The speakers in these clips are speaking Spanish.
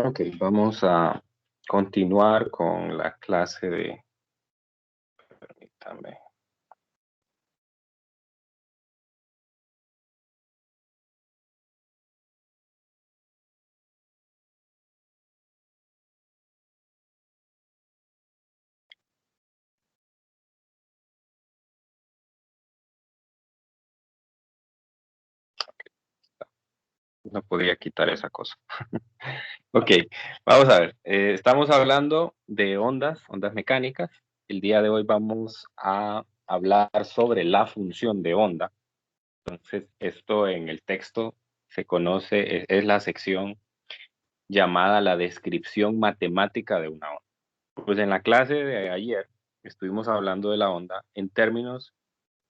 Ok, vamos a continuar con la clase de... Permítame. No podía quitar esa cosa. Ok, vamos a ver. Estamos hablando de ondas mecánicas. El día de hoy vamos a hablar sobre la función de onda. Entonces, esto en el texto se conoce, es la sección llamada la descripción matemática de una onda. Pues en la clase de ayer estuvimos hablando de la onda en términos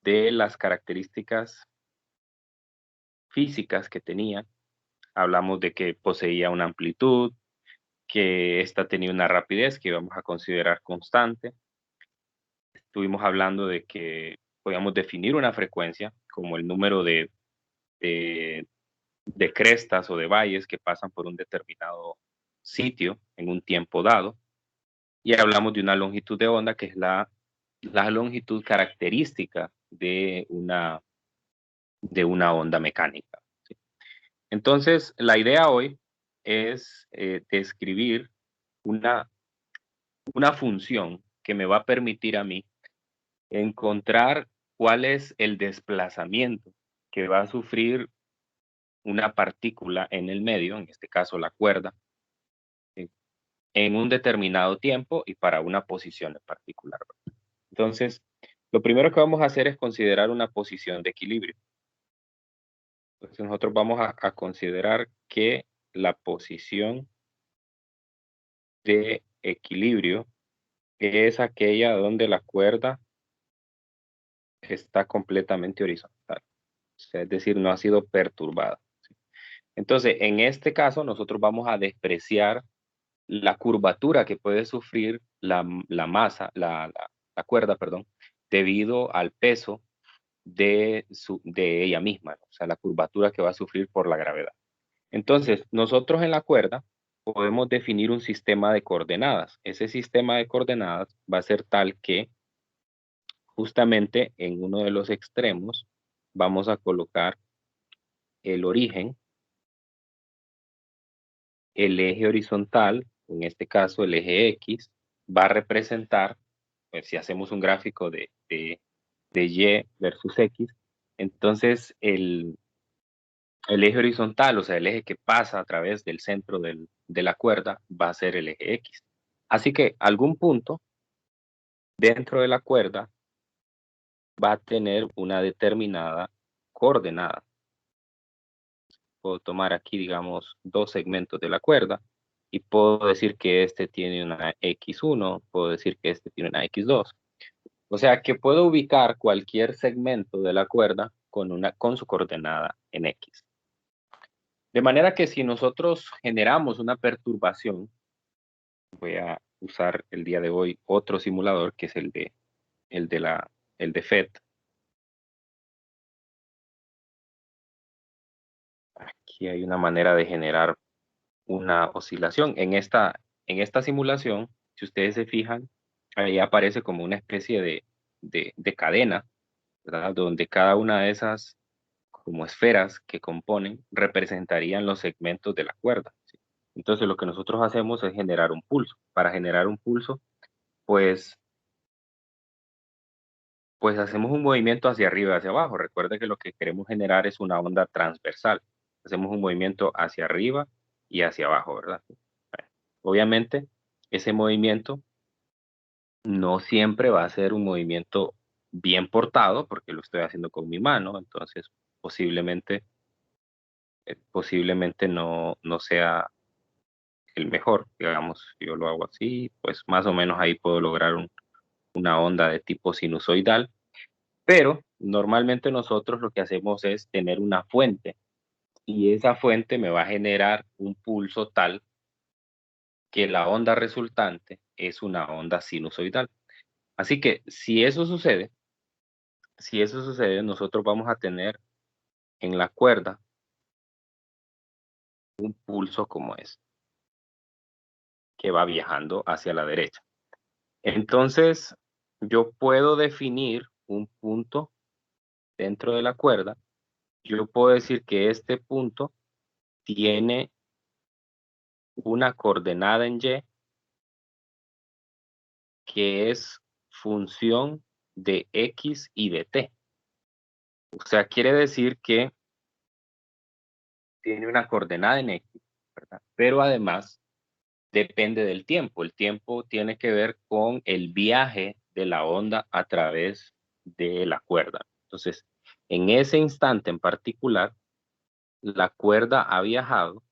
de las características físicas que tenía. Hablamos de que poseía una amplitud, que ésta tenía una rapidez que íbamos a considerar constante. Estuvimos hablando de que podíamos definir una frecuencia como el número de, de crestas o de valles que pasan por un determinado sitio en un tiempo dado. Y hablamos de una longitud de onda que es la longitud característica de una onda mecánica. ¿Sí? Entonces, la idea hoy es describir una, una función que me va a permitir a mí encontrar cuál es el desplazamiento que va a sufrir una partícula en el medio, en este caso la cuerda, ¿sí? En un determinado tiempo y para una posición en particular. Entonces, lo primero que vamos a hacer es considerar una posición de equilibrio. Entonces, nosotros vamos a considerar que la posición de equilibrio es aquella donde la cuerda está completamente horizontal, o sea, es decir, no ha sido perturbada. ¿Sí? Entonces, en este caso, nosotros vamos a despreciar la curvatura que puede sufrir la masa, la cuerda, perdón, debido al peso de ella misma, ¿no? O sea, la curvatura que va a sufrir por la gravedad. Entonces, nosotros en la cuerda podemos definir un sistema de coordenadas. Ese sistema de coordenadas va a ser tal que justamente en uno de los extremos vamos a colocar el origen, el eje horizontal, en este caso el eje X, va a representar, pues si hacemos un gráfico de Y versus X, entonces el eje horizontal, o sea, el eje que pasa a través del centro de la cuerda, va a ser el eje X. Así que algún punto dentro de la cuerda va a tener una determinada coordenada. Puedo tomar aquí, digamos, dos segmentos de la cuerda y puedo decir que este tiene una X1, puedo decir que este tiene una X2. O sea que puedo ubicar cualquier segmento de la cuerda con su coordenada en X. De manera que si nosotros generamos una perturbación, voy a usar el día de hoy otro simulador que es el de el de FET. Aquí hay una manera de generar una oscilación. En esta simulación, si ustedes se fijan, ahí aparece como una especie de cadena, ¿verdad? Donde cada una de esas como esferas que componen representarían los segmentos de la cuerda. ¿Sí? Entonces lo que nosotros hacemos es generar un pulso. Para generar un pulso, pues, pues hacemos un movimiento hacia arriba y hacia abajo. Recuerda que lo que queremos generar es una onda transversal. Hacemos un movimiento hacia arriba y hacia abajo, ¿verdad? Obviamente, ese movimiento no siempre va a ser un movimiento bien portado, porque lo estoy haciendo con mi mano, entonces posiblemente no sea el mejor, digamos, si yo lo hago así, pues más o menos ahí puedo lograr una onda de tipo sinusoidal, pero normalmente nosotros lo que hacemos es tener una fuente y esa fuente me va a generar un pulso tal que la onda resultante es una onda sinusoidal. Así que si eso sucede, nosotros vamos a tener en la cuerda un pulso como este. que va viajando hacia la derecha. Entonces, yo puedo definir un punto dentro de la cuerda. Yo puedo decir que este punto tiene una coordenada en Y que es función de X y de T. O sea, quiere decir que tiene una coordenada en X, ¿verdad? Pero además depende del tiempo. El tiempo tiene que ver con el viaje de la onda a través de la cuerda. Entonces, en ese instante en particular, la cuerda ha viajado,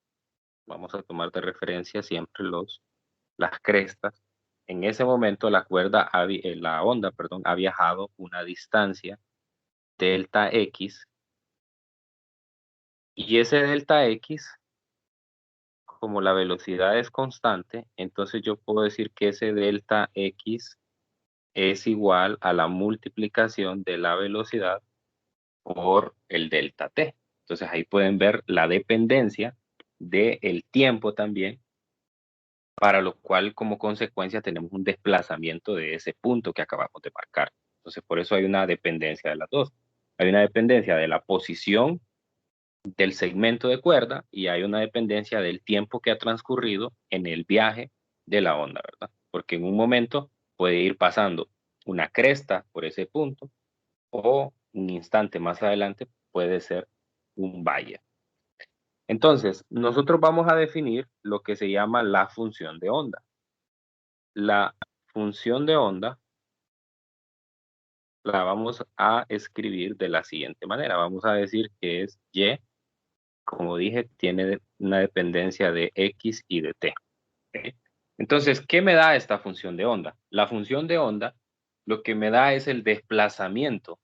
vamos a tomar de referencia siempre las crestas. En ese momento la onda, perdón, ha viajado una distancia delta X, y ese delta X, como la velocidad es constante, entonces yo puedo decir que ese delta X es igual a la multiplicación de la velocidad por el delta T. Entonces ahí pueden ver la dependencia del tiempo también, para lo cual como consecuencia tenemos un desplazamiento de ese punto que acabamos de marcar. Entonces por eso hay una dependencia de las dos. Hay una dependencia de la posición del segmento de cuerda y hay una dependencia del tiempo que ha transcurrido en el viaje de la onda, ¿verdad? Porque en un momento puede ir pasando una cresta por ese punto, o un instante más adelante puede ser un valle. Entonces, nosotros vamos a definir lo que se llama la función de onda. La función de onda la vamos a escribir de la siguiente manera. Vamos a decir que es Y, como dije, tiene una dependencia de X y de T. ¿Ok? Entonces, ¿qué me da esta función de onda? La función de onda lo que me da es el desplazamiento,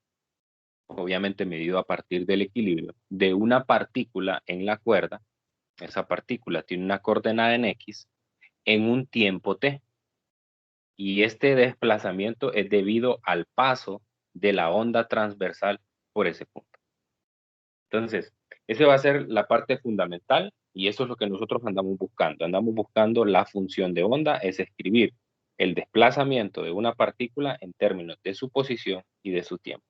obviamente medido a partir del equilibrio, de una partícula en la cuerda. Esa partícula tiene una coordenada en X en un tiempo T. Y este desplazamiento es debido al paso de la onda transversal por ese punto. Entonces, esa va a ser la parte fundamental y eso es lo que nosotros andamos buscando. Andamos buscando la función de onda, es escribir el desplazamiento de una partícula en términos de su posición y de su tiempo.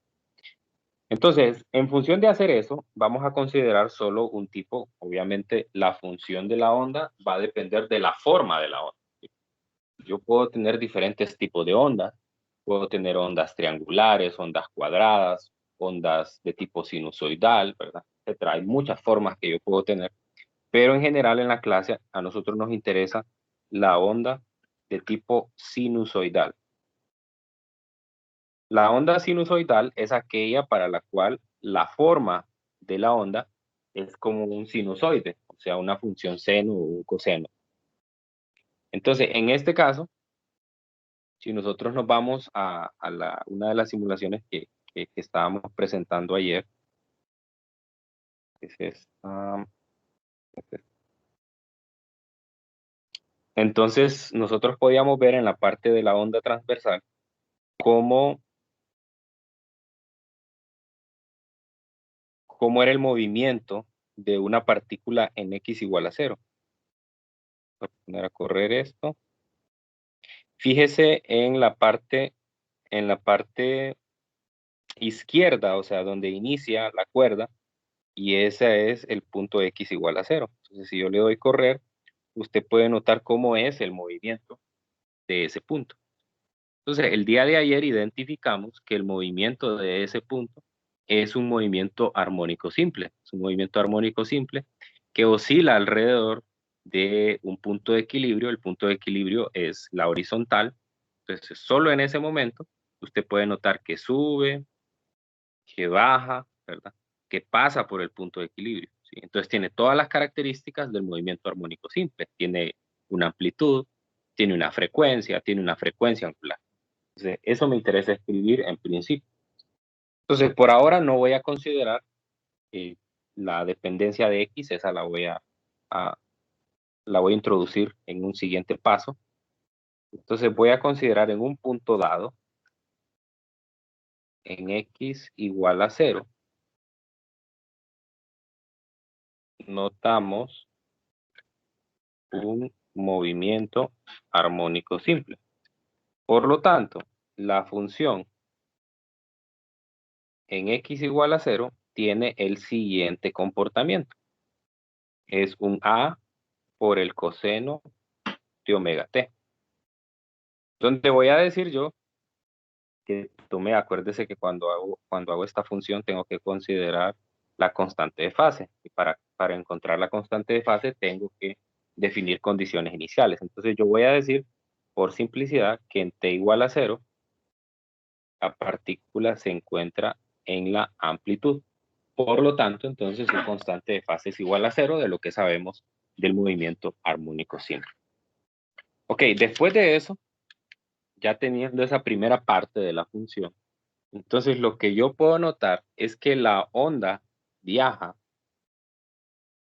Entonces, en función de hacer eso, vamos a considerar solo un tipo. Obviamente, la función de la onda va a depender de la forma de la onda. Yo puedo tener diferentes tipos de ondas. Puedo tener ondas triangulares, ondas cuadradas, ondas de tipo sinusoidal, ¿verdad? Etcétera. Hay muchas formas que yo puedo tener, pero en general en la clase a nosotros nos interesa la onda de tipo sinusoidal. La onda sinusoidal es aquella para la cual la forma de la onda es como un sinusoide, o sea, una función seno o un coseno. Entonces, en este caso, si nosotros nos vamos a una de las simulaciones que estábamos presentando ayer, es esta. Entonces, nosotros podíamos ver en la parte de la onda transversal cómo era el movimiento de una partícula en X igual a 0. Voy a poner a correr esto. Fíjese en la parte izquierda, o sea, donde inicia la cuerda, y ese es el punto X igual a 0. Entonces, si yo le doy correr, usted puede notar cómo es el movimiento de ese punto. Entonces, el día de ayer identificamos que el movimiento de ese punto es un movimiento armónico simple. Es un movimiento armónico simple que oscila alrededor de un punto de equilibrio. El punto de equilibrio es la horizontal. Entonces, solo en ese momento usted puede notar que sube, que baja, ¿verdad? Que pasa por el punto de equilibrio, ¿sí? Entonces tiene todas las características del movimiento armónico simple. Tiene una amplitud, tiene una frecuencia angular. Entonces, eso me interesa escribir en principio. Entonces, por ahora no voy a considerar eh, la dependencia de X, esa a- la voy a introducir en un siguiente paso. Entonces, voy a considerar en un punto dado, en X igual a 0, notamos un movimiento armónico simple. Por lo tanto, la función en x igual a 0 tiene el siguiente comportamiento. Es un a por el coseno de omega t. Donde voy a decir yo que acuérdese que cuando hago esta función tengo que considerar la constante de fase. Y para encontrar la constante de fase tengo que definir condiciones iniciales. Entonces yo voy a decir, por simplicidad, que en t igual a 0, la partícula se encuentra en la amplitud. Por lo tanto, entonces su constante de fase es igual a 0 de lo que sabemos del movimiento armónico simple. Ok, después de eso, ya teniendo esa primera parte de la función, entonces lo que yo puedo notar es que la onda viaja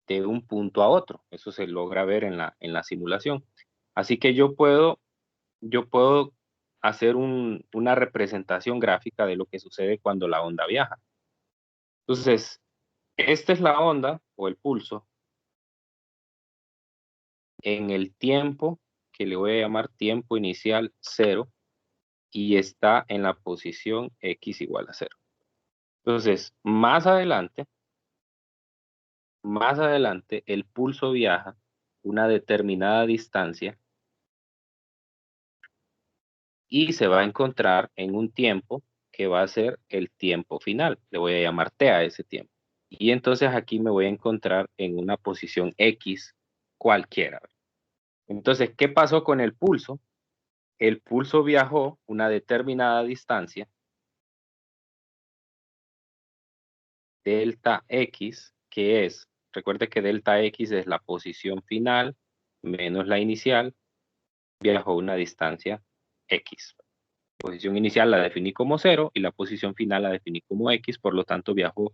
de un punto a otro. Eso se logra ver en la simulación. Así que yo puedo hacer una representación gráfica de lo que sucede cuando la onda viaja. Entonces, esta es la onda o el pulso en el tiempo que le voy a llamar tiempo inicial 0 y está en la posición x igual a 0. Entonces, más adelante, el pulso viaja una determinada distancia y se va a encontrar en un tiempo que va a ser el tiempo final. Le voy a llamar t a ese tiempo. Y entonces aquí me voy a encontrar en una posición x cualquiera. Entonces, ¿qué pasó con el pulso? El pulso viajó una determinada distancia, delta x, que es, recuerde que delta x es la posición final menos la inicial, viajó una distancia x. La posición inicial la definí como 0 y la posición final la definí como x, por lo tanto viajó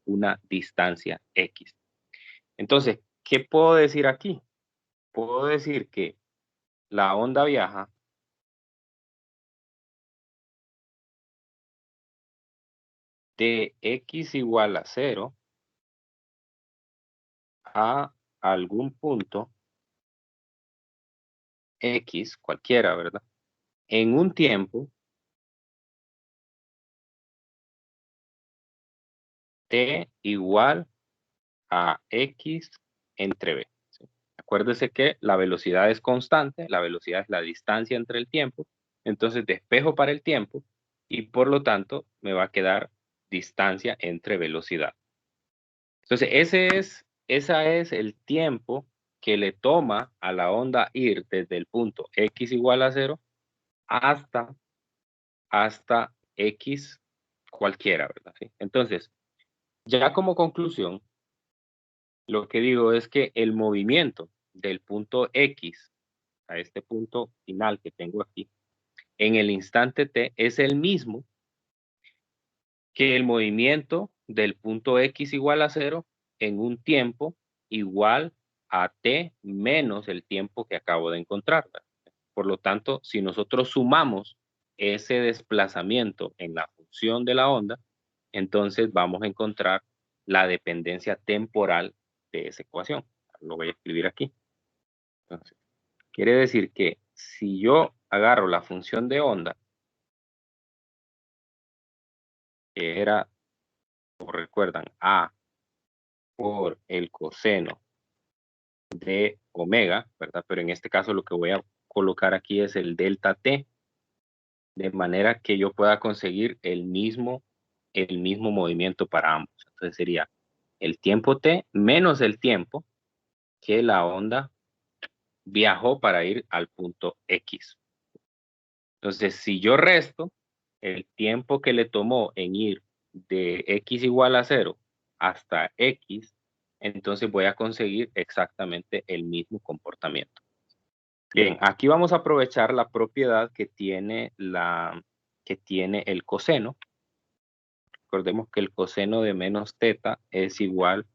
una distancia x. Entonces, ¿qué puedo decir aquí? Puedo decir que la onda viaja de x igual a 0 a algún punto x, cualquiera, ¿verdad? En un tiempo t igual a x entre b. ¿Sí? Acuérdese que la velocidad es constante, la velocidad es la distancia entre el tiempo, entonces despejo para el tiempo y por lo tanto me va a quedar distancia entre velocidad. Entonces ese es el tiempo que le toma a la onda ir desde el punto x igual a 0 hasta x cualquiera, ¿verdad? ¿Sí? Entonces, ya como conclusión, lo que digo es que el movimiento del punto X a este punto final que tengo aquí, en el instante t, es el mismo que el movimiento del punto X igual a 0 en un tiempo igual a t menos el tiempo que acabo de encontrar. Por lo tanto, si nosotros sumamos ese desplazamiento en la función de la onda, entonces vamos a encontrar la dependencia temporal de esa ecuación. Lo voy a escribir aquí. Entonces, quiere decir que si yo agarro la función de onda, que era, como recuerdan, a por el coseno de omega, ¿verdad? Pero en este caso lo que voy a colocar aquí es el delta t, de manera que yo pueda conseguir el mismo movimiento para ambos. Entonces sería el tiempo t menos el tiempo que la onda viajó para ir al punto X. Entonces, si yo resto el tiempo que le tomó en ir de X igual a 0 hasta X, entonces voy a conseguir exactamente el mismo comportamiento. Bien, aquí vamos a aprovechar la propiedad que tiene el coseno. Recordemos que el coseno de menos teta es igual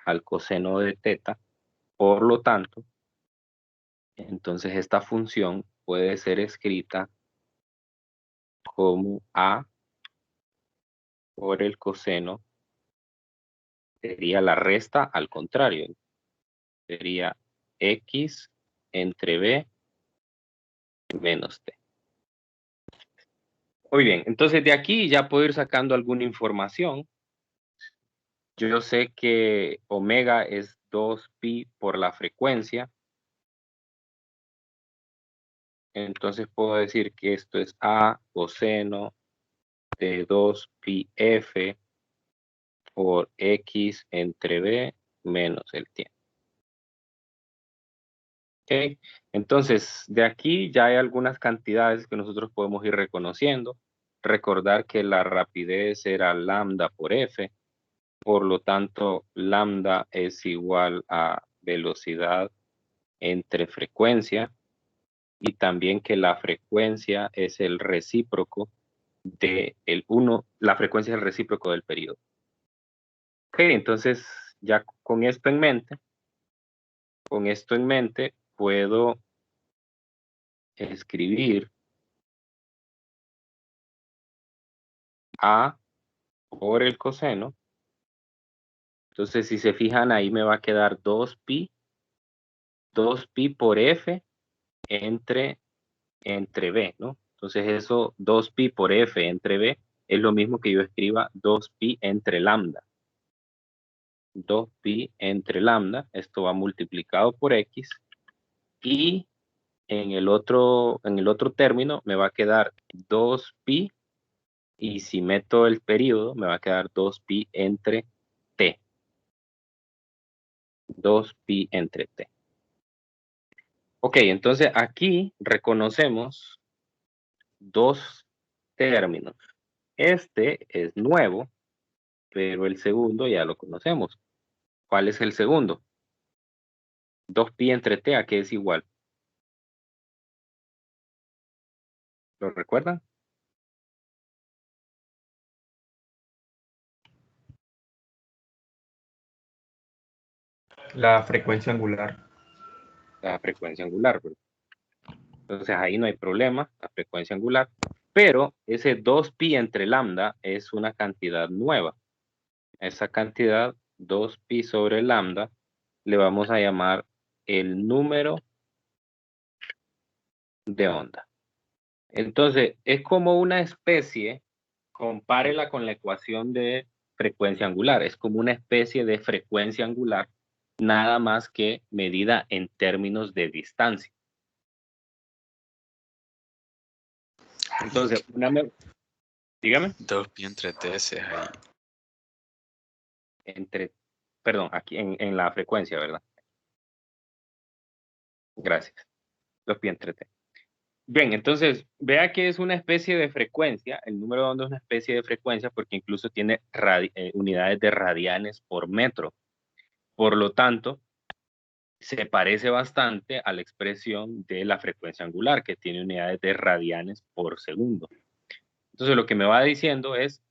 al coseno de teta. Por lo tanto, entonces esta función puede ser escrita como a por el coseno, sería la resta al contrario, sería x entre B menos T. Muy bien, entonces de aquí ya puedo ir sacando alguna información. Yo sé que omega es 2pi por la frecuencia. Entonces puedo decir que esto es A coseno de 2pi f por x entre b menos el tiempo. ¿Ok? Entonces, de aquí ya hay algunas cantidades que nosotros podemos ir reconociendo. Recordar que la rapidez era lambda por f, por lo tanto, lambda es igual a velocidad entre frecuencia, y también que la frecuencia es el recíproco de el 1, la frecuencia es el recíproco del periodo. Ok, entonces ya con esto en mente, puedo escribir A por el coseno. Entonces, si se fijan, ahí me va a quedar 2pi por f entre b, ¿no? Entonces, eso 2pi por f entre b es lo mismo que yo escriba 2pi entre lambda. 2pi entre lambda, esto va multiplicado por x, y en el otro término me va a quedar 2pi, y si meto el periodo me va a quedar 2pi entre t. 2pi entre t. Ok, entonces aquí reconocemos dos términos. Este es nuevo, pero el segundo ya lo conocemos. ¿Cuál es el segundo? 2pi entre t, ¿a qué es igual? ¿Lo recuerdan? La frecuencia angular. La frecuencia angular, ¿verdad? Entonces ahí no hay problema, la frecuencia angular. Pero ese 2pi entre lambda es una cantidad nueva. Esa cantidad, 2pi sobre lambda, le vamos a llamar el número de onda. Entonces, es como una especie, compárela con la ecuación de frecuencia angular, es como una especie de frecuencia angular, nada más que medida en términos de distancia. Entonces, dígame. 2pi entre t es ahí. Perdón, aquí en la frecuencia, ¿verdad? Gracias. 2pi entre t. Bien, entonces, vea que es una especie de frecuencia, el número de onda es una especie de frecuencia porque incluso tiene unidades de radianes por metro. Por lo tanto, se parece bastante a la expresión de la frecuencia angular, que tiene unidades de radianes por segundo. Entonces, lo que me va diciendo es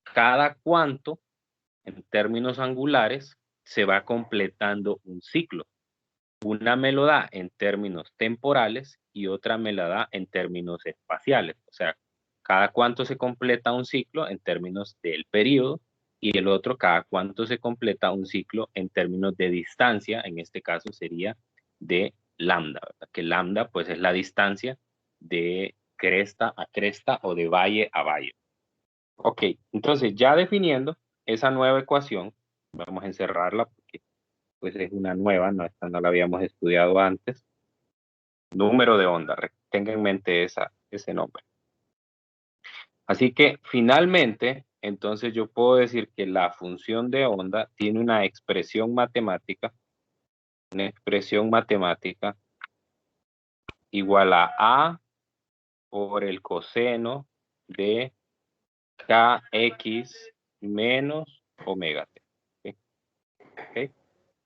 cada cuánto, en términos angulares, se va completando un ciclo. Una me lo da en términos temporales y otra me la da en términos espaciales. O sea, cada cuánto se completa un ciclo en términos del periodo, y el otro cada cuánto se completa un ciclo en términos de distancia, en este caso sería de lambda, ¿verdad? Que lambda pues es la distancia de cresta a cresta o de valle a valle. Ok, entonces ya definiendo esa nueva ecuación, vamos a encerrarla porque pues es una nueva, no, esta no la habíamos estudiado antes. Número de onda, tenga en mente ese nombre. Así que finalmente, entonces yo puedo decir que la función de onda tiene una expresión matemática igual a A por el coseno de kx menos omega t. ¿Okay? ¿Okay?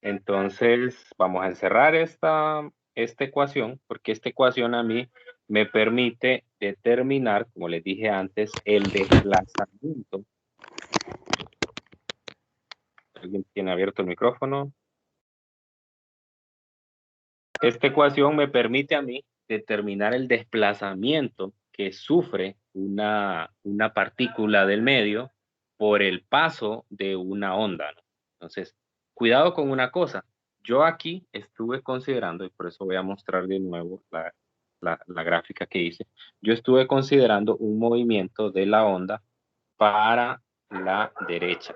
Entonces, vamos a encerrar esta ecuación, porque esta ecuación a mí me permite determinar, como les dije antes, el desplazamiento. ¿Alguien tiene abierto el micrófono? Esta ecuación me permite a mí determinar el desplazamiento que sufre una partícula del medio por el paso de una onda, ¿no? Entonces, cuidado con una cosa. yo aquí estuve considerando, y por eso voy a mostrar de nuevo la gráfica que hice, yo estuve considerando un movimiento de la onda para la derecha.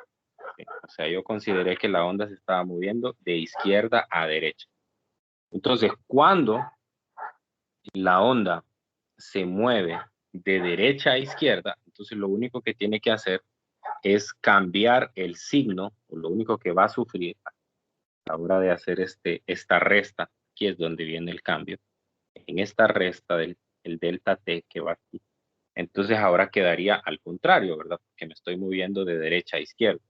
¿Sí? O sea, yo consideré que la onda se estaba moviendo de izquierda a derecha. Entonces, cuando la onda se mueve de derecha a izquierda, entonces lo único que tiene que hacer es cambiar el signo, o lo único que va a sufrir a la hora de hacer esta resta, aquí es donde viene el cambio, en esta resta del el delta t que va aquí. Entonces ahora quedaría al contrario, ¿verdad? Porque me estoy moviendo de derecha a izquierda.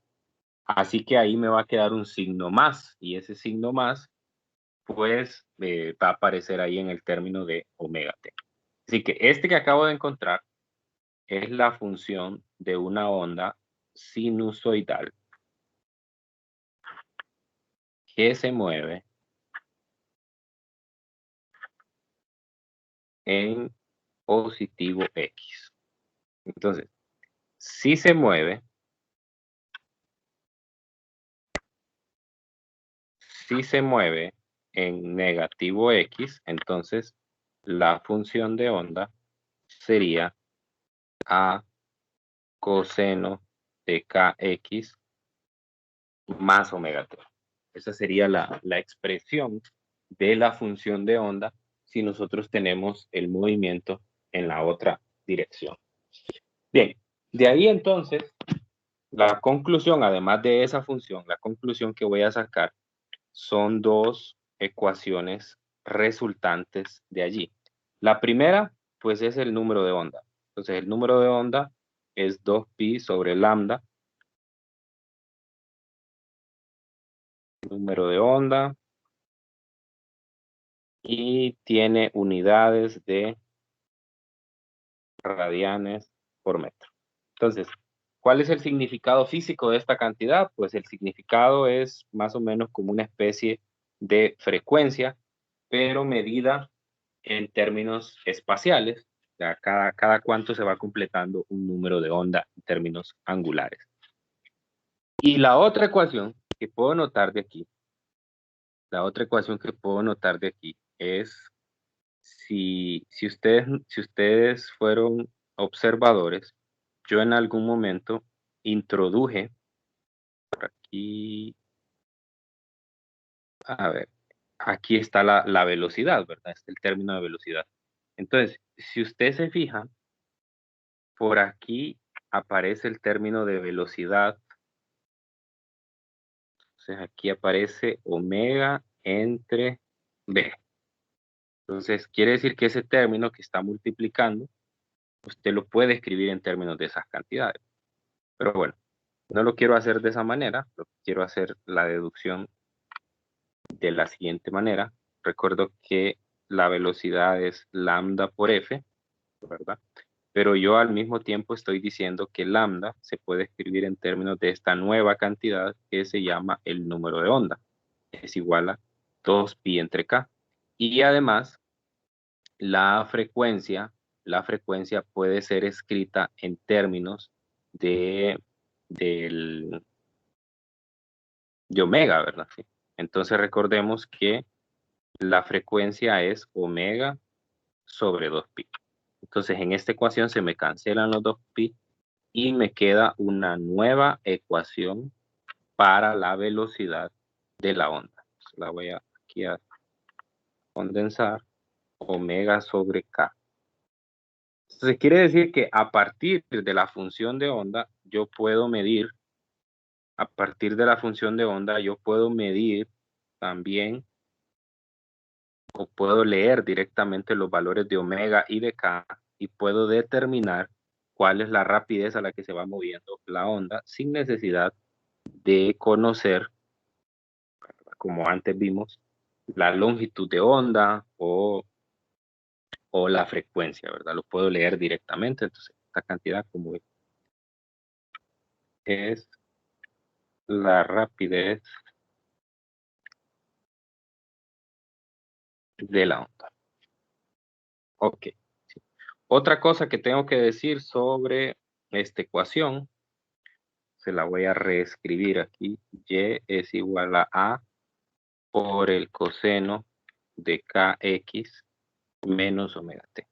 Así que ahí me va a quedar un signo más, y ese signo más, pues, va a aparecer ahí en el término de omega t. Así que este que acabo de encontrar es la función de una onda sinusoidal que se mueve en positivo X. Entonces, si se mueve, en negativo X, entonces la función de onda sería A coseno de kx más omega t. Esa sería la expresión de la función de onda si nosotros tenemos el movimiento en la otra dirección. Bien, de ahí entonces, la conclusión, además de esa función, la conclusión que voy a sacar son dos ecuaciones resultantes de allí. La primera, pues es el número de onda. Entonces, el número de onda es 2pi sobre lambda. Número de onda. Y tiene unidades de radianes por metro. Entonces, ¿cuál es el significado físico de esta cantidad? Pues el significado es más o menos como una especie de frecuencia, pero medida en términos espaciales. O sea, cada cuánto se va completando un número de onda en términos angulares. Y la otra ecuación que puedo notar de aquí, es si ustedes fueron observadores, yo en algún momento introduje por aquí, a ver, aquí está la velocidad, ¿verdad? Este es el término de velocidad. Entonces, si usted se fija, por aquí aparece el término de velocidad. Entonces, aquí aparece omega entre b. Entonces, quiere decir que ese término que está multiplicando, usted lo puede escribir en términos de esas cantidades. Pero bueno, no lo quiero hacer de esa manera, lo quiero hacer la deducción de la siguiente manera. Recuerdo que la velocidad es lambda por f, ¿verdad? Pero yo al mismo tiempo estoy diciendo que lambda se puede escribir en términos de esta nueva cantidad que se llama el número de onda. Es igual a 2pi entre k. Y además, la frecuencia, puede ser escrita en términos del de omega, ¿verdad? Sí. Entonces recordemos que la frecuencia es omega sobre 2pi. Entonces en esta ecuación se me cancelan los 2pi y me queda una nueva ecuación para la velocidad de la onda. La voy aquí a condensar, omega sobre k. Entonces quiere decir que a partir de la función de onda, yo puedo medir también, o puedo leer directamente los valores de omega y de k y puedo determinar cuál es la rapidez a la que se va moviendo la onda sin necesidad de conocer, como antes vimos, la longitud de onda o la frecuencia, ¿verdad? Lo puedo leer directamente. Entonces, esta cantidad como es la rapidez de la onda. Ok. Otra cosa que tengo que decir sobre esta ecuación, se la voy a reescribir aquí. Y es igual a por el coseno de kx menos omega t.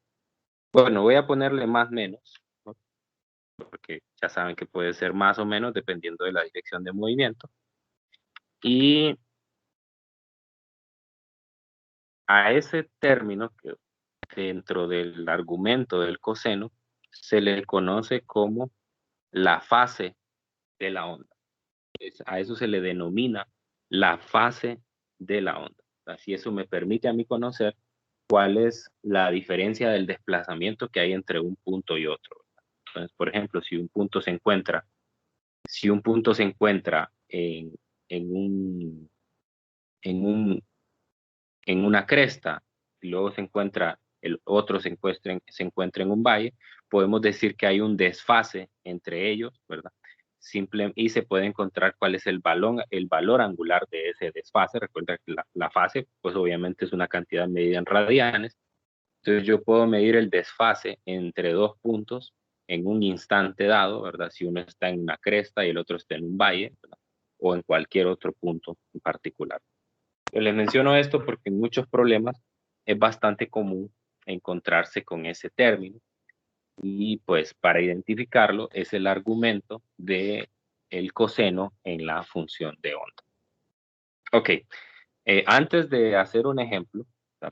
Bueno, voy a ponerle más menos, ¿no? Porque ya saben que puede ser más o menos dependiendo de la dirección de movimiento. Y a ese término que dentro del argumento del coseno se le conoce como la fase de la onda. A eso se le denomina la fase de la onda. Así eso me permite a mí conocer cuál es la diferencia del desplazamiento que hay entre un punto y otro. Entonces, por ejemplo, si un punto se encuentra en un, en un, en una cresta y luego el otro se encuentra en un valle, podemos decir que hay un desfase entre ellos, ¿verdad? Y se puede encontrar cuál es el valor angular de ese desfase. Recuerda que la fase, pues obviamente es una cantidad medida en radianes. Entonces yo puedo medir el desfase entre dos puntos en un instante dado, ¿verdad? Si uno está en una cresta y el otro está en un valle, ¿verdad? O en cualquier otro punto en particular. Yo les menciono esto porque en muchos problemas es bastante común encontrarse con ese término y pues para identificarlo es el argumento de el coseno en la función de onda. Ok, antes de hacer un ejemplo,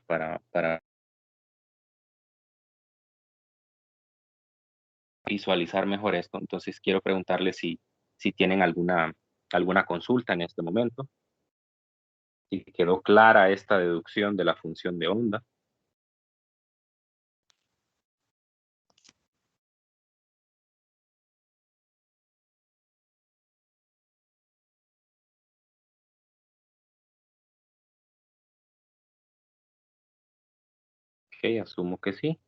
para visualizar mejor esto, entonces quiero preguntarles si tienen alguna consulta en este momento, si quedó clara esta deducción de la función de onda. Ok, asumo que sí,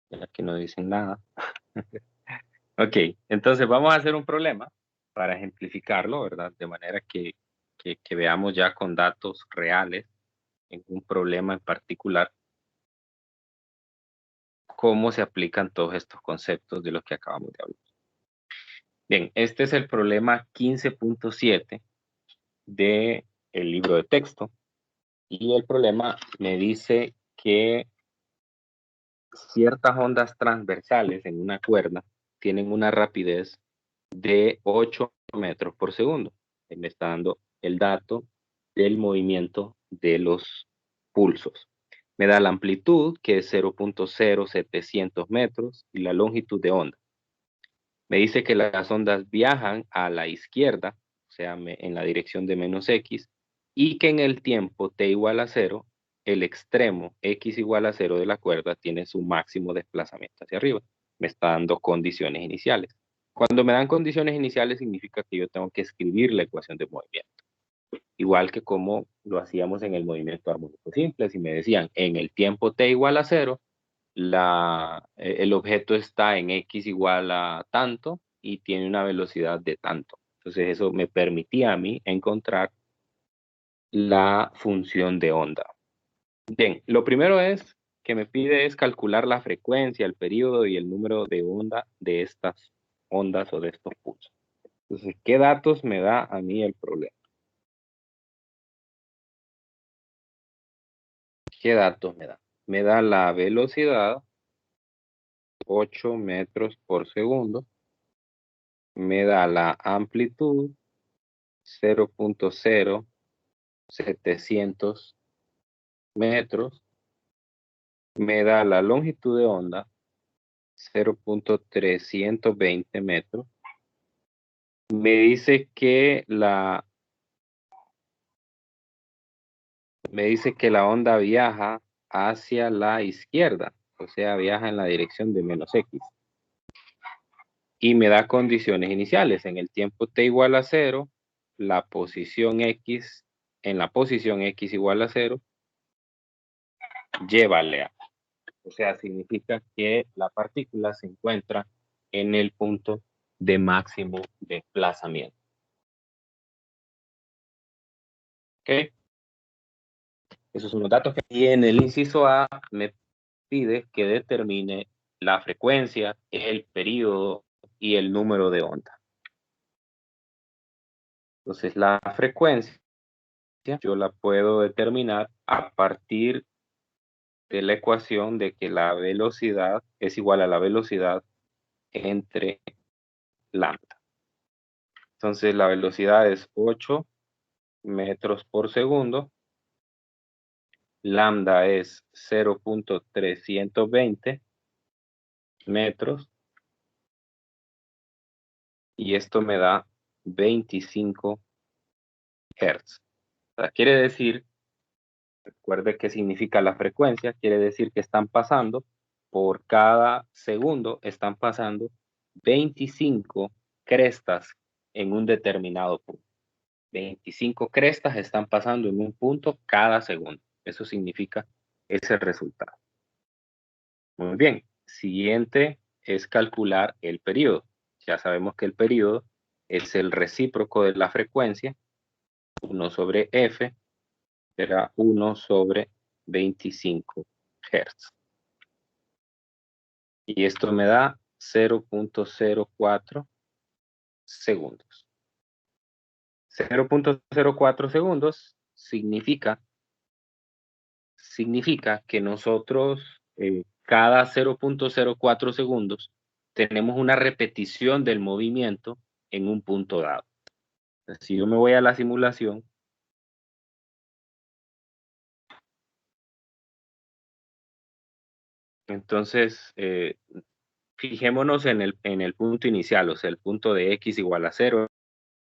ya que no dicen nada. Ok, entonces vamos a hacer un problema para ejemplificarlo, ¿verdad? De manera que veamos ya con datos reales en un problema en particular cómo se aplican todos estos conceptos de los que acabamos de hablar. Bien, este es el problema 15.7 del libro de texto y el problema me dice que ciertas ondas transversales en una cuerda tienen una rapidez de 8 metros por segundo. Me está dando el dato del movimiento de los pulsos. Me da la amplitud, que es 0.0700 metros, y la longitud de onda. Me dice que las ondas viajan a la izquierda, o sea, en la dirección de menos x, y que en el tiempo t igual a 0, el extremo x igual a 0 de la cuerda tiene su máximo desplazamiento hacia arriba. Me está dando condiciones iniciales. Cuando me dan condiciones iniciales significa que yo tengo que escribir la ecuación de movimiento. Igual que como lo hacíamos en el movimiento armónico simple, si me decían en el tiempo t igual a 0, el objeto está en x igual a tanto y tiene una velocidad de tanto. Entonces eso me permitía a mí encontrar la función de onda. Bien, lo primero es que me pide es calcular la frecuencia, el periodo y el número de onda de estas ondas o de estos pulsos. Entonces, ¿qué datos me da a mí el problema? ¿Qué datos me da? Me da la velocidad, 8 metros por segundo. Me da la amplitud, 0.0700 metros. Me da la longitud de onda, 0.320 metros. Me dice que la onda viaja hacia la izquierda, o sea, viaja en la dirección de menos x. Y me da condiciones iniciales. En el tiempo t igual a 0, en la posición x igual a 0, llévale a. O sea, significa que la partícula se encuentra en el punto de máximo desplazamiento. ¿Ok? Esos son los datos. Y en el inciso A me pide que determine la frecuencia, el periodo y el número de onda. Entonces, la frecuencia yo la puedo determinar a partir de la ecuación de que la velocidad es igual a la velocidad entre lambda. Entonces la velocidad es 8 metros por segundo, lambda es 0.320 metros y esto me da 25 Hz. O sea, quiere decir, recuerde qué significa la frecuencia, quiere decir que están pasando por cada segundo, están pasando 25 crestas en un determinado punto. 25 crestas están pasando en un punto cada segundo. Eso significa ese resultado. Muy bien. Siguiente es calcular el periodo. Ya sabemos que el periodo es el recíproco de la frecuencia. 1 sobre f será 1 sobre 25 Hz. Y esto me da 0.04 segundos. 0.04 segundos significa que nosotros cada 0.04 segundos tenemos una repetición del movimiento en un punto dado. Si yo me voy a la simulación, entonces fijémonos en el punto inicial, o sea, el punto de x igual a 0,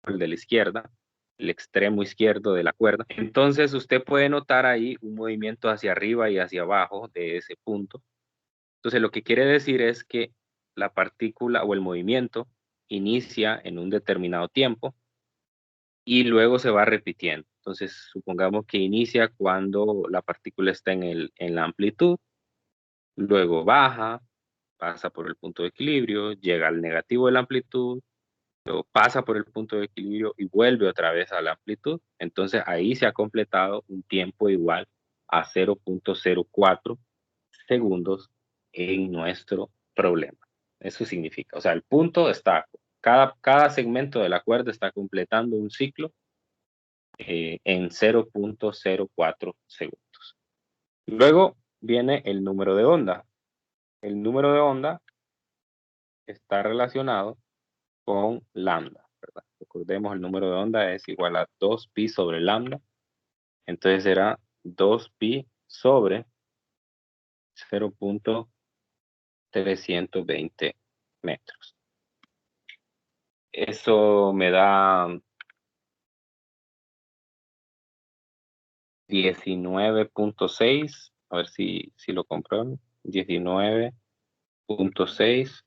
el de la izquierda, el extremo izquierdo de la cuerda. Entonces usted puede notar ahí un movimiento hacia arriba y hacia abajo de ese punto. Entonces lo que quiere decir es que la partícula o el movimiento inicia en un determinado tiempo y luego se va repitiendo. Entonces supongamos que inicia cuando la partícula está en la amplitud, luego baja, pasa por el punto de equilibrio, llega al negativo de la amplitud, luego pasa por el punto de equilibrio y vuelve otra vez a la amplitud. Entonces ahí se ha completado un tiempo igual a 0.04 segundos en nuestro problema. Eso significa, o sea, el punto está, cada segmento de la cuerda está completando un ciclo en 0.04 segundos. Luego viene el número de onda. El número de onda está relacionado con lambda, ¿verdad? Recordemos, el número de onda es igual a 2pi sobre lambda. Entonces será 2pi sobre 0.320 metros. Eso me da 19.6, a ver si lo compruebo, 19.6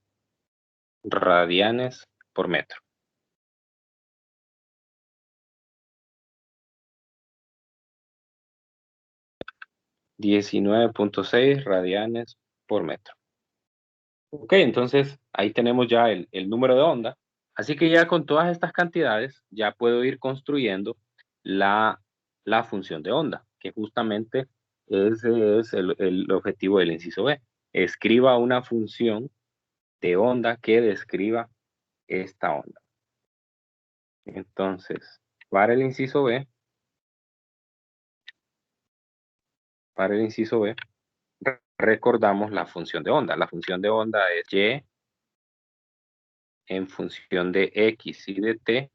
radianes por metro. 19.6 radianes por metro. Ok, entonces ahí tenemos ya el número de onda. Así que ya con todas estas cantidades ya puedo ir construyendo la función de onda, que justamente ese es el objetivo del inciso B. Escriba una función de onda que describa esta onda. Entonces, para el inciso B, recordamos la función de onda. La función de onda es y en función de x y de t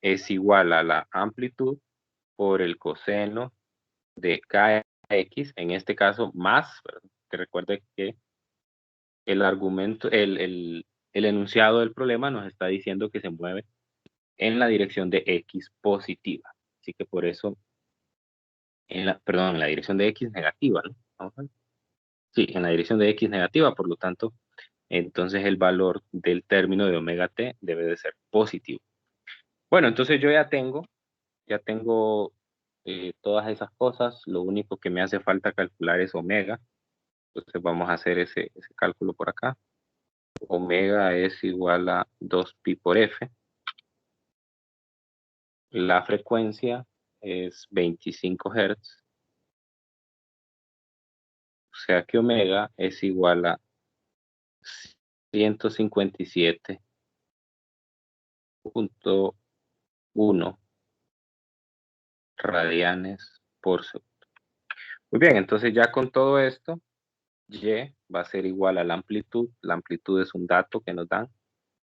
es igual a la amplitud por el coseno de kx, en este caso más, ¿verdad? Que recuerde que el argumento, el enunciado del problema nos está diciendo que se mueve en la dirección de x positiva. Así que por eso, perdón, en la dirección de x negativa, ¿no? Vamos a ver. Sí, en la dirección de x negativa, por lo tanto, entonces el valor del término de omega t debe de ser positivo. Bueno, entonces yo ya tengo todas esas cosas. Lo único que me hace falta calcular es omega. Entonces vamos a hacer ese cálculo por acá. Omega es igual a 2pi por f. La frecuencia es 25 Hz. O sea que omega es igual a 157.1 radianes por segundo. Muy bien, entonces ya con todo esto, y va a ser igual a la amplitud. La amplitud es un dato que nos dan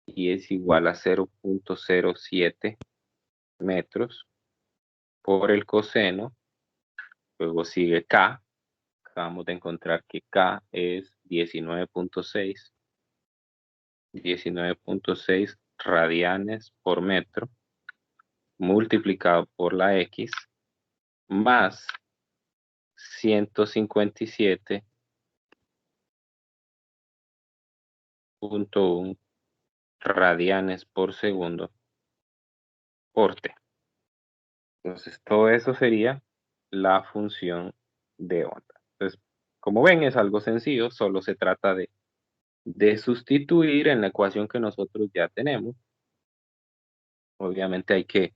y es igual a 0.07 metros por el coseno. Luego sigue K. Acabamos de encontrar que K es 19.6 radianes por metro multiplicado por la X más 157.1 radianes por segundo por T. Entonces, todo eso sería la función de onda. Entonces, como ven, es algo sencillo, solo se trata de sustituir en la ecuación que nosotros ya tenemos. Obviamente hay que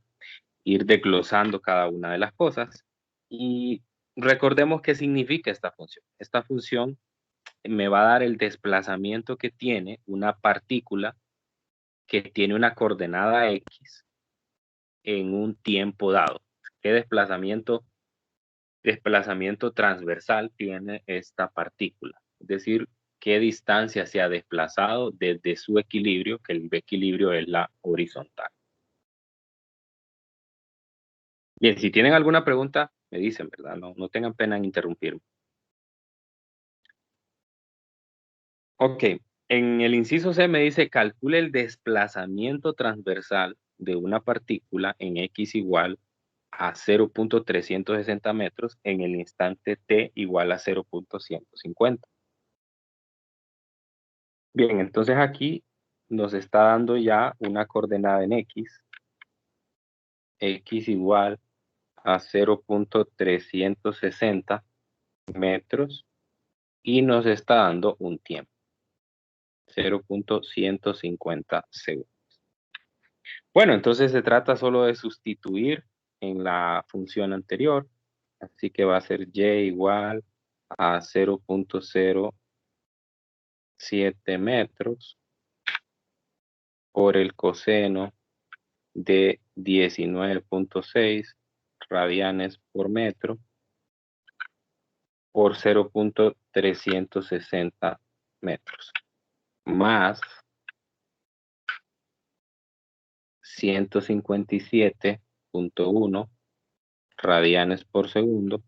ir desglosando cada una de las cosas y recordemos qué significa esta función. Esta función me va a dar el desplazamiento que tiene una partícula que tiene una coordenada X en un tiempo dado. ¿Qué desplazamiento transversal tiene esta partícula? Es decir, qué distancia se ha desplazado desde su equilibrio, que el equilibrio es la horizontal. Bien, si tienen alguna pregunta, me dicen, ¿verdad? No tengan pena en interrumpirme. Ok, en el inciso C me dice, calcule el desplazamiento transversal de una partícula en X igual a 0.360 metros en el instante T igual a 0.150. Bien, entonces aquí nos está dando ya una coordenada en X igual a 0.360 metros y nos está dando un tiempo, 0.150 segundos. Bueno, entonces se trata solo de sustituir en la función anterior, así que va a ser y igual a 0.07 metros por el coseno de 19.6 radianes por metro por 0.360 metros, más 157.1 radianes por segundo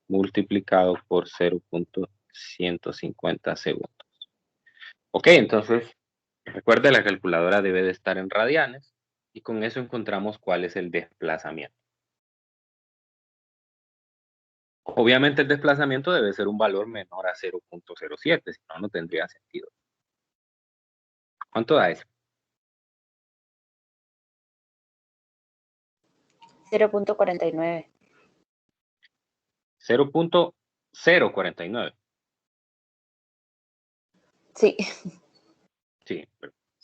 multiplicado por 0.150 segundos. Ok, entonces recuerde, la calculadora debe de estar en radianes y con eso encontramos cuál es el desplazamiento. Obviamente el desplazamiento debe ser un valor menor a 0.07, si no, no tendría sentido. ¿Cuánto da eso? 0.49. 0.049. Sí. Sí,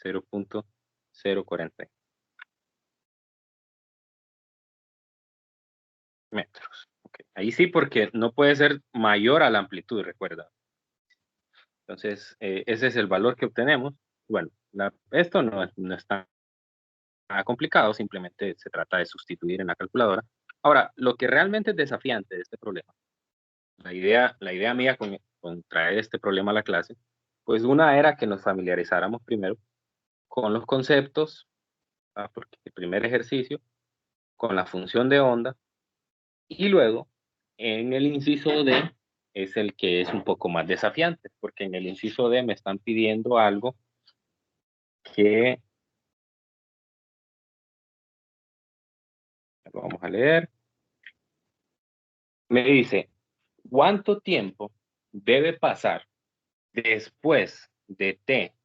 0.040 metros. Okay. Ahí sí, porque no puede ser mayor a la amplitud, recuerda. Entonces, ese es el valor que obtenemos. Bueno, esto no es tan complicado, simplemente se trata de sustituir en la calculadora. Ahora, lo que realmente es desafiante de este problema, la idea mía con traer este problema a la clase, pues una era que nos familiarizáramos primero con los conceptos, porque el primer ejercicio, con la función de onda, y luego en el inciso D es el que es un poco más desafiante, porque en el inciso D me están pidiendo algo que vamos a leer. Me dice, ¿cuánto tiempo debe pasar después de T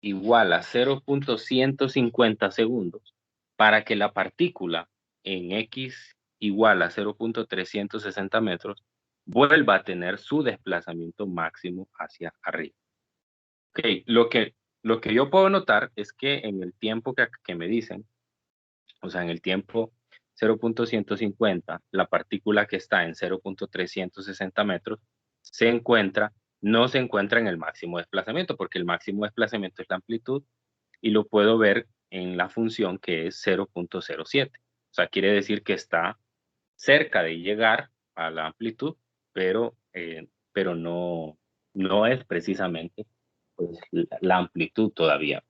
igual a 0.150 segundos para que la partícula en X igual a 0.360 metros vuelva a tener su desplazamiento máximo hacia arriba? Ok, lo que yo puedo notar es que en el tiempo que me dicen, o sea, en el tiempo 0.150, la partícula que está en 0.360 metros no se encuentra en el máximo desplazamiento, porque el máximo desplazamiento es la amplitud y lo puedo ver en la función que es 0.07. sea, quiere decir que está cerca de llegar a la amplitud, pero no es precisamente pues, la amplitud todavía.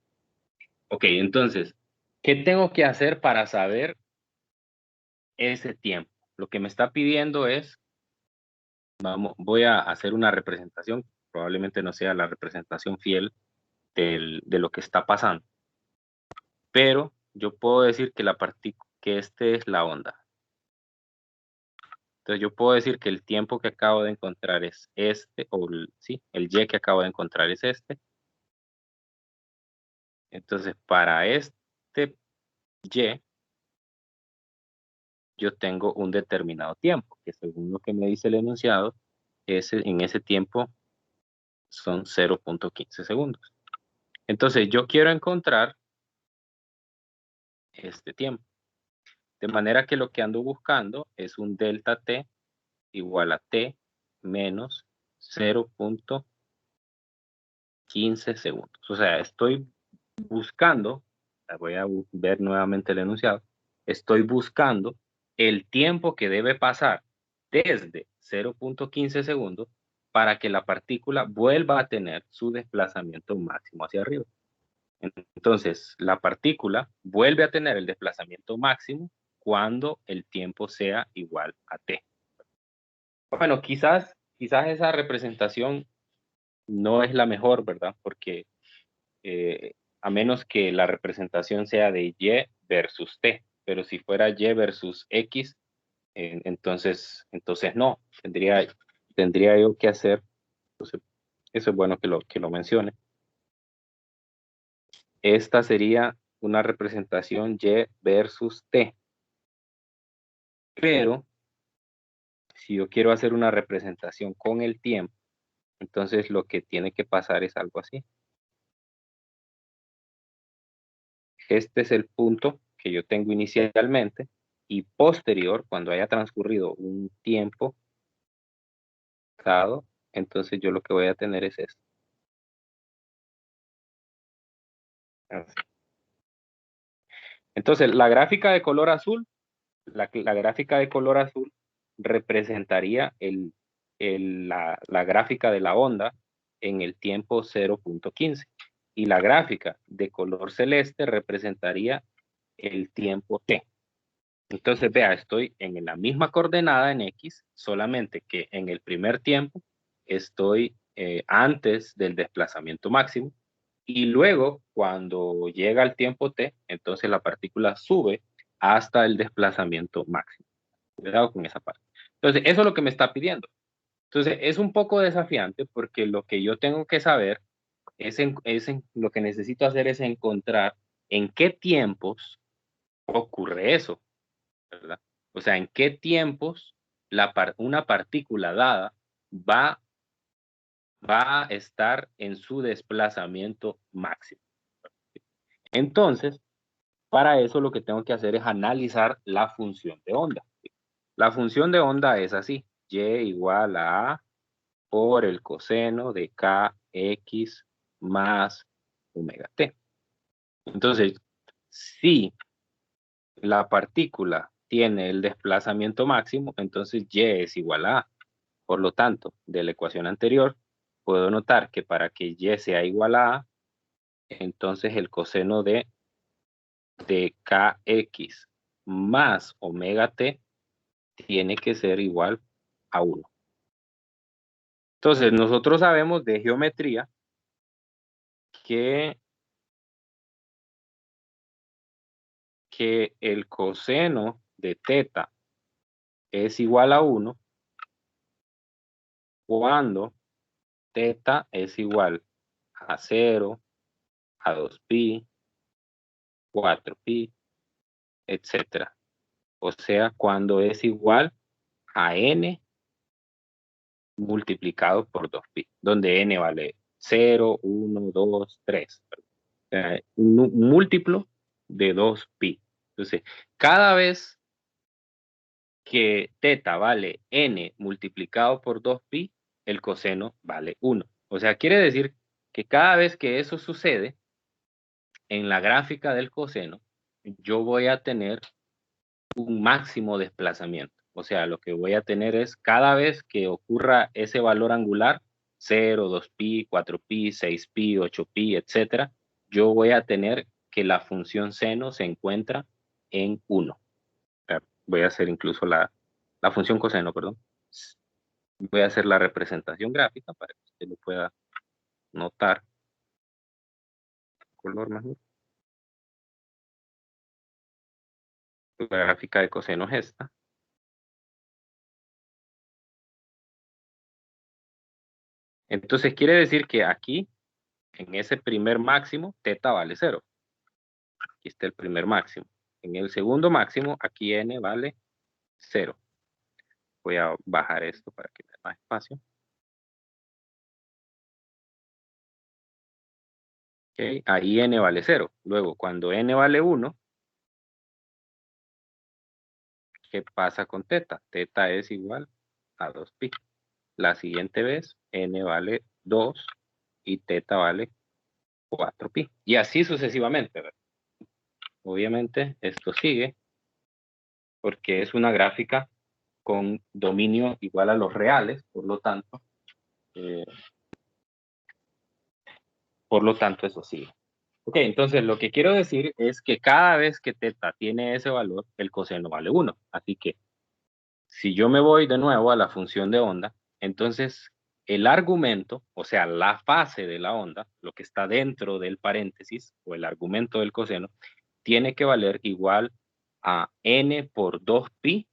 Ok, entonces, ¿qué tengo que hacer para saber ese tiempo? Lo que me está pidiendo es, voy a hacer una representación, probablemente no sea la representación fiel de lo que está pasando, pero yo puedo decir que que este es la onda. Entonces yo puedo decir que el tiempo que acabo de encontrar es este, sí, el y que acabo de encontrar es este. Entonces para este y, yo tengo un determinado tiempo, que según lo que me dice el enunciado, en ese tiempo son 0.15 segundos. Entonces yo quiero encontrar este tiempo. De manera que lo que ando buscando es un delta t igual a t menos 0.15 segundos. O sea, estoy buscando, voy a ver nuevamente el enunciado, estoy buscando el tiempo que debe pasar desde 0.15 segundos para que la partícula vuelva a tener su desplazamiento máximo hacia arriba. Entonces, la partícula vuelve a tener el desplazamiento máximo cuando el tiempo sea igual a t. Bueno, quizás esa representación no es la mejor, ¿verdad? Porque a menos que la representación sea de y versus t, pero si fuera y versus x, entonces no, tendría yo que hacer, entonces, eso es bueno que lo mencione. Esta sería una representación y versus t, pero si yo quiero hacer una representación con el tiempo, entonces lo que tiene que pasar es algo así. Este es el punto que yo tengo inicialmente y posterior, cuando haya transcurrido un tiempo dado, entonces yo lo que voy a tener es esto. Así. Entonces, la gráfica de color azul, la gráfica de color azul representaría la gráfica de la onda en el tiempo 0.15 y la gráfica de color celeste representaría el tiempo t. Entonces, vea, estoy en la misma coordenada en X, solamente que en el primer tiempo estoy antes del desplazamiento máximo y luego cuando llega el tiempo t, entonces la partícula sube hasta el desplazamiento máximo. Cuidado con esa parte. Entonces, eso es lo que me está pidiendo. Entonces, es un poco desafiante porque lo que yo tengo que saber lo que necesito hacer es encontrar en qué tiempos ocurre eso, ¿verdad? O sea, en qué tiempos una partícula dada va a estar en su desplazamiento máximo. Entonces, para eso lo que tengo que hacer es analizar la función de onda. La función de onda es así, y igual a por el coseno de kx más omega t. Entonces, si la partícula tiene el desplazamiento máximo, entonces y es igual a A. Por lo tanto, de la ecuación anterior, puedo notar que para que y sea igual a A, entonces el coseno de kx más omega t tiene que ser igual a 1. Entonces, nosotros sabemos de geometría que el coseno de teta es igual a 1 cuando teta es igual a 0, a 2pi, 4pi, etcétera. O sea, cuando es igual a n multiplicado por 2pi, donde n vale 0, 1, 2, 3. O sea, un múltiplo de 2pi. Entonces, cada vez que teta vale n multiplicado por 2pi, el coseno vale 1. O sea, quiere decir que cada vez que eso sucede, en la gráfica del coseno, yo voy a tener un máximo desplazamiento. O sea, lo que voy a tener es cada vez que ocurra ese valor angular, 0, 2pi, 4pi, 6pi, 8pi, etcétera, yo voy a tener que la función seno se encuentra en 1. Voy a hacer incluso la función coseno, perdón. Voy a hacer la representación gráfica para que usted lo pueda notar. Color mejor. La gráfica de coseno es esta. Entonces quiere decir que aquí, en ese primer máximo, teta vale 0. Aquí está el primer máximo. En el segundo máximo, aquí n vale 0. Voy a bajar esto para que me dé más espacio. Okay. Ahí n vale 0. Luego, cuando n vale 1, ¿qué pasa con teta? Teta es igual a 2pi. La siguiente vez, n vale 2 y teta vale 4pi. Y así sucesivamente, ¿verdad? Obviamente, esto sigue porque es una gráfica con dominio igual a los reales, por lo tanto, eso sigue. Ok, entonces lo que quiero decir es que cada vez que teta tiene ese valor, el coseno vale 1. Así que si yo me voy de nuevo a la función de onda, entonces el argumento, o sea, la fase de la onda, lo que está dentro del paréntesis, o el argumento del coseno, tiene que valer igual a n por 2pi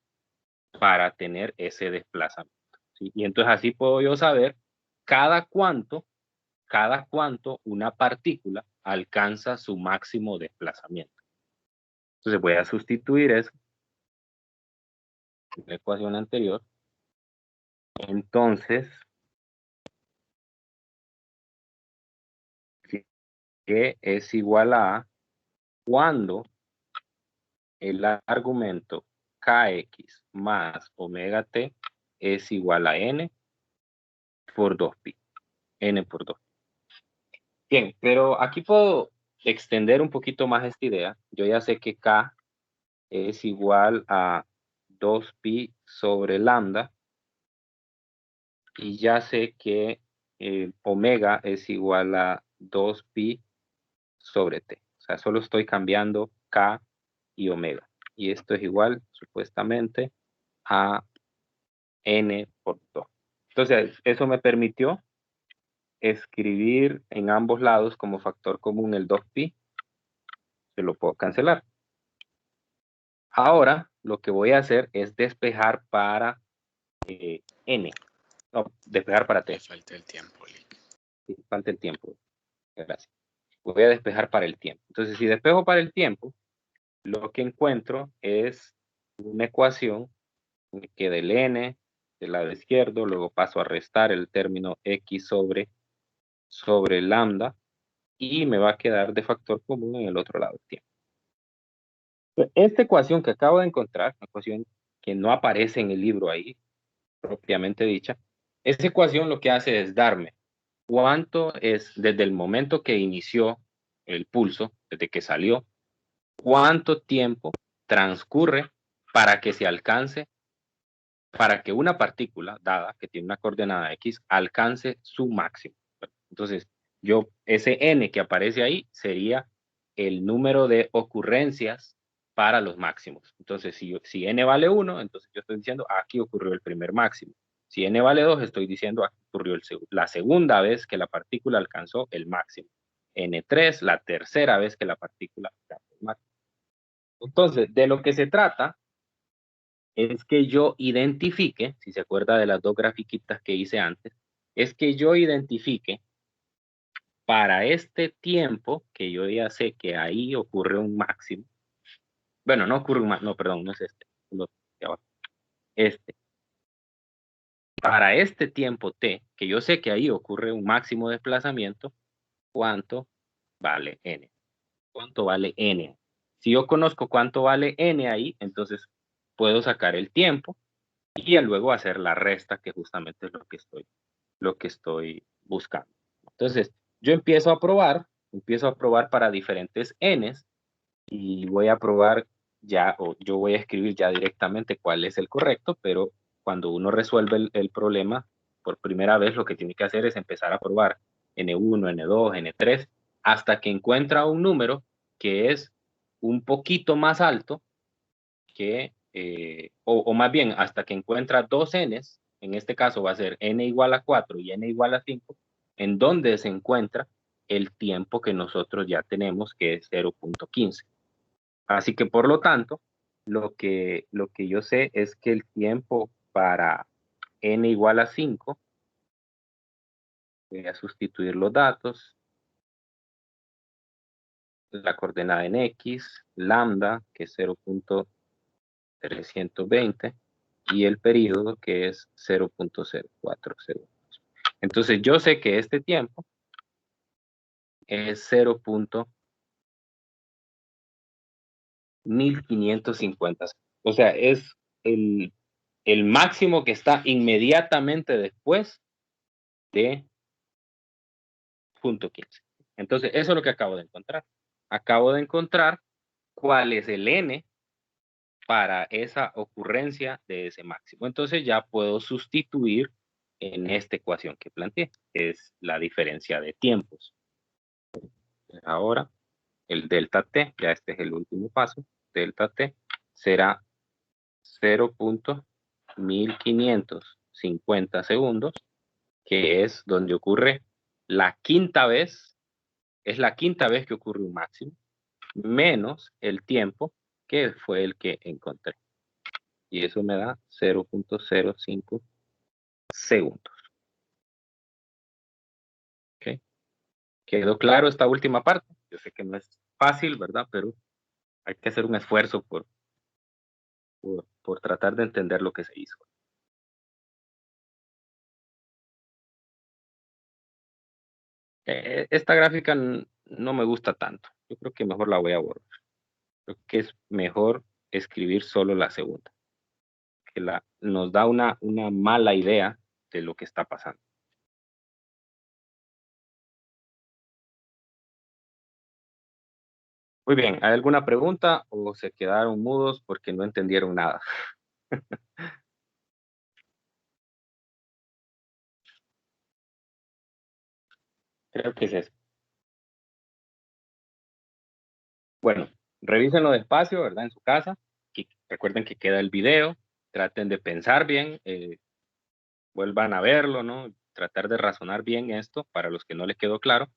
para tener ese desplazamiento. ¿Sí? Y entonces así puedo yo saber cada cuánto una partícula alcanza su máximo desplazamiento. Entonces voy a sustituir eso en la ecuación anterior. Entonces, que es igual a cuando el argumento kx más omega t es igual a n por 2pi. N por 2. Bien, pero aquí puedo extender un poquito más esta idea. Yo ya sé que k es igual a 2pi sobre lambda y ya sé que omega es igual a 2pi sobre t. O sea, solo estoy cambiando k y omega. Y esto es igual, supuestamente, a n por 2. Entonces, eso me permitió escribir en ambos lados como factor común el 2pi. Se lo puedo cancelar. Ahora, lo que voy a hacer es despejar para n. No, despejar para t. Falta el tiempo, Lick. Sí, falta el tiempo. Gracias. Voy a despejar para el tiempo. Entonces, si despejo para el tiempo, lo que encuentro es una ecuación que del n del lado izquierdo, luego paso a restar el término x sobre lambda y me va a quedar de factor común en el otro lado del tiempo. Esta ecuación que acabo de encontrar, una ecuación que no aparece en el libro ahí, propiamente dicha, esta ecuación lo que hace es darme cuánto es desde el momento que inició el pulso, desde que salió, cuánto tiempo transcurre para que se alcance, para que una partícula dada, que tiene una coordenada x, alcance su máximo. Entonces, ese n que aparece ahí sería el número de ocurrencias para los máximos. Entonces, si n vale 1, entonces yo estoy diciendo, aquí ocurrió el primer máximo. Si n vale 2, estoy diciendo, aquí ocurrió la segunda vez que la partícula alcanzó el máximo. n3, la tercera vez que la partícula alcanzó el máximo. Entonces, de lo que se trata es que yo identifique, si se acuerda de las dos grafiquitas que hice antes, es que yo identifique para este tiempo, que yo ya sé que ahí ocurre un máximo. Bueno, no ocurre un máximo, no, perdón, no es este. Este. Para este tiempo t, que yo sé que ahí ocurre un máximo desplazamiento, ¿cuánto vale n? ¿Cuánto vale n? Si yo conozco cuánto vale n ahí, entonces puedo sacar el tiempo y luego hacer la resta, que justamente es lo que estoy buscando. Entonces, yo empiezo a probar para diferentes n's y voy a probar ya, o yo voy a escribir ya directamente cuál es el correcto, pero cuando uno resuelve el problema, por primera vez lo que tiene que hacer es empezar a probar N1, N2, N3, hasta que encuentra un número que es un poquito más alto que, o más bien, hasta que encuentra dos Ns, en este caso va a ser N igual a 4 y N igual a 5, en donde se encuentra el tiempo que nosotros ya tenemos, que es 0.15. Así que, por lo tanto, lo que yo sé es que el tiempo para N igual a 5, voy a sustituir los datos, la coordenada en X, lambda, que es 0.320, y el periodo, que es 0.04 segundos. Entonces, yo sé que este tiempo es 0.1550. O sea, es el máximo que está inmediatamente después de 0.15. Entonces, eso es lo que acabo de encontrar. Acabo de encontrar cuál es el n para esa ocurrencia de ese máximo. Entonces ya puedo sustituir en esta ecuación que planteé, que es la diferencia de tiempos. Ahora, el delta t, ya este es el último paso, delta t será 0.1550 segundos, que es donde ocurre la quinta vez, es la quinta vez que ocurre un máximo, menos el tiempo que fue el que encontré. Y eso me da 0.05 segundos. ¿Ok? ¿Quedó claro esta última parte? Yo sé que no es fácil, ¿verdad? Pero hay que hacer un esfuerzo por tratar de entender lo que se hizo. Esta gráfica no me gusta tanto. Yo creo que mejor la voy a borrar. Creo que es mejor escribir solo la segunda, que nos da una mala idea de lo que está pasando. Muy bien, ¿hay alguna pregunta o se quedaron mudos porque no entendieron nada? Creo que es eso. Bueno, revísenlo despacio, ¿verdad? En su casa. Recuerden que queda el video. Traten de pensar bien. Vuelvan a verlo, ¿no? Tratar de razonar bien esto para los que no les quedó claro.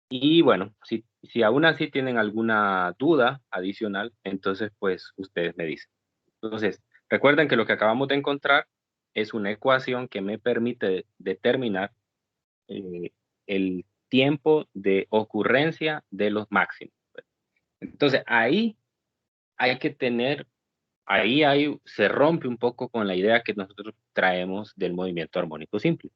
Y bueno, si aún así tienen alguna duda adicional, entonces pues ustedes me dicen. Entonces, recuerden que lo que acabamos de encontrar es una ecuación que me permite determinar el tiempo de ocurrencia de los máximos. Entonces, ahí hay que tener, se rompe un poco con la idea que nosotros traemos del movimiento armónico simple.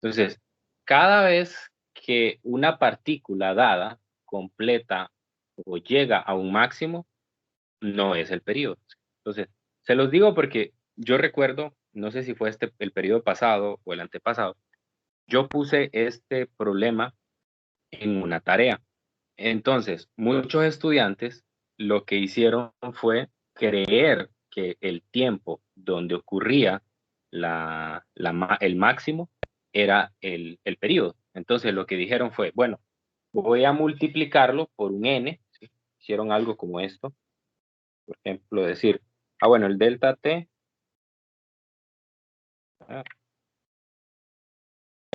Entonces, cada vez que una partícula dada completa o llega a un máximo, no es el periodo. Entonces, se los digo porque yo recuerdo, no sé si fue el periodo pasado o el antepasado, yo puse este problema en una tarea. Entonces, muchos estudiantes lo que hicieron fue creer que el tiempo donde ocurría el máximo era el periodo. Entonces, lo que dijeron fue, bueno, voy a multiplicarlo por un n, ¿sí? Hicieron algo como esto, por ejemplo, decir, bueno, el delta t,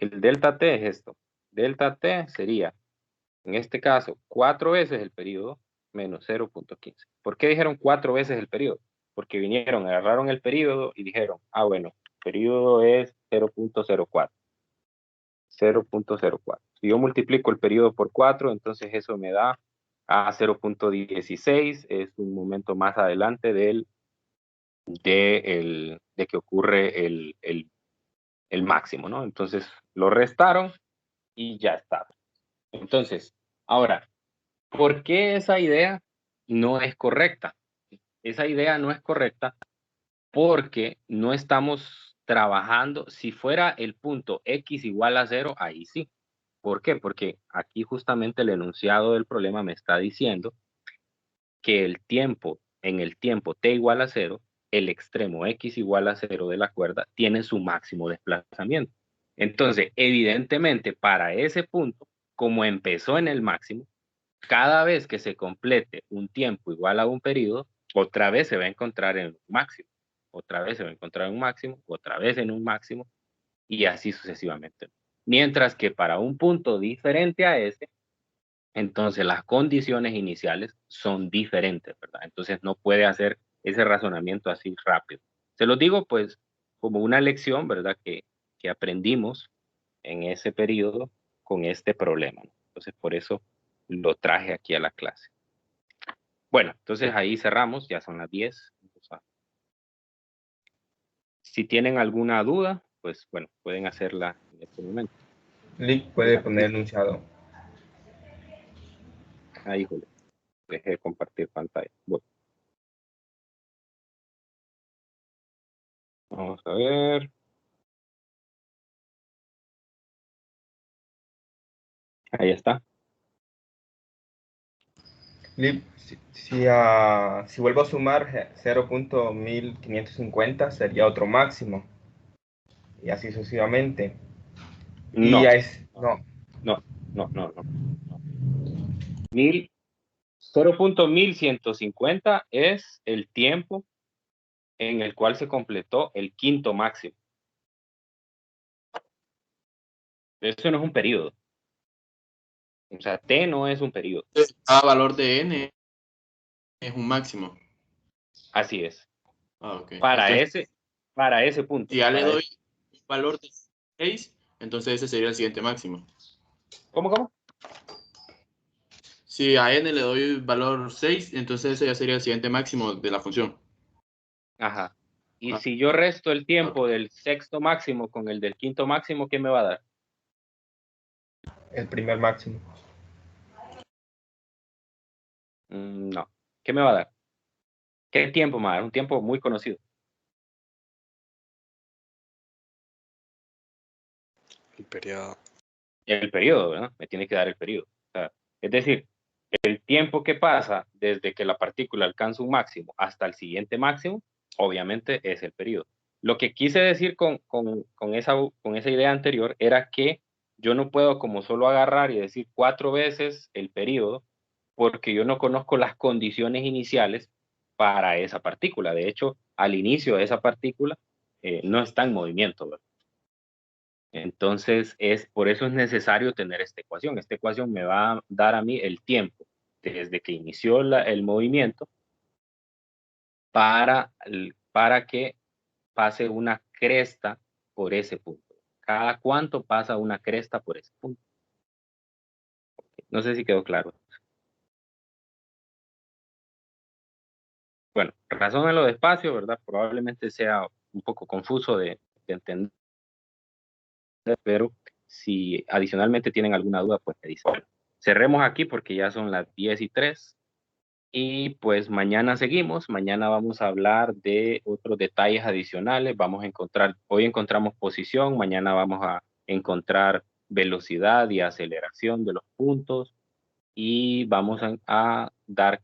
el delta t es esto. Delta t sería, en este caso, 4 veces el periodo menos 0.15. ¿Por qué dijeron 4 veces el periodo? Porque vinieron, agarraron el periodo y dijeron, bueno, el periodo es 0.04. 0.04. Si yo multiplico el periodo por 4, entonces eso me da a 0.16, es un momento más adelante de que ocurre el máximo, ¿no? Entonces lo restaron y ya está. Entonces, ahora, ¿por qué esa idea no es correcta? Esa idea no es correcta porque no estamos trabajando, si fuera el punto X igual a 0, ahí sí. ¿Por qué? Porque aquí justamente el enunciado del problema me está diciendo que en el tiempo t igual a 0, el extremo x igual a 0 de la cuerda tiene su máximo desplazamiento. Entonces, evidentemente, para ese punto, como empezó en el máximo, cada vez que se complete un tiempo igual a un periodo, otra vez se va a encontrar en un máximo, otra vez se va a encontrar en un máximo, otra vez en un máximo, y así sucesivamente. Mientras que para un punto diferente a ese, entonces las condiciones iniciales son diferentes, ¿verdad? Entonces no puede hacer ese razonamiento así rápido. Se lo digo pues como una lección, ¿verdad? Que aprendimos en ese periodo con este problema, ¿no? Entonces por eso lo traje aquí a la clase. Bueno, entonces ahí cerramos, ya son las 10. Si tienen alguna duda, pues bueno, pueden hacerla en este momento. Lick puede poner enunciado. Ahí, Julio. Deje de compartir pantalla. Bueno. Vamos a ver. Ahí está. Lick, si vuelvo a sumar 0.1550 sería otro máximo. Y así sucesivamente. No. Y no. No. 0.1150 es el tiempo en el cual se completó el quinto máximo. Eso no es un periodo. O sea, T no es un periodo. Cada valor de n es un máximo. Así es. Okay. Para Entonces, ese punto. si ya le doy un valor de 6, entonces ese sería el siguiente máximo. ¿Cómo? Si a n le doy valor 6, entonces ese ya sería el siguiente máximo de la función. Ajá. Y si yo resto el tiempo del sexto máximo con el del quinto máximo, ¿qué me va a dar? El primer máximo. No. ¿Qué me va a dar? ¿Qué tiempo me va a dar? Un tiempo muy conocido. El periodo. El periodo, ¿verdad? Me tiene que dar el periodo. O sea, es decir, el tiempo que pasa desde que la partícula alcanza un máximo hasta el siguiente máximo, obviamente es el periodo. Lo que quise decir con esa idea anterior era que yo no puedo como solo agarrar y decir 4 veces el periodo, porque yo no conozco las condiciones iniciales para esa partícula. De hecho, al inicio de esa partícula no está en movimiento, ¿verdad? Entonces, por eso es necesario tener esta ecuación. Esta ecuación me va a dar a mí el tiempo desde que inició el movimiento para que pase una cresta por ese punto. ¿Cada cuánto pasa una cresta por ese punto? No sé si quedó claro. Bueno, razónenlo despacio, ¿verdad? Probablemente sea un poco confuso de entender, pero si adicionalmente tienen alguna duda, pues me dicen. Bueno, cerremos aquí porque ya son las 10:03. Y pues mañana seguimos, mañana vamos a hablar de otros detalles adicionales, hoy encontramos posición, mañana vamos a encontrar velocidad y aceleración de los puntos y vamos a darle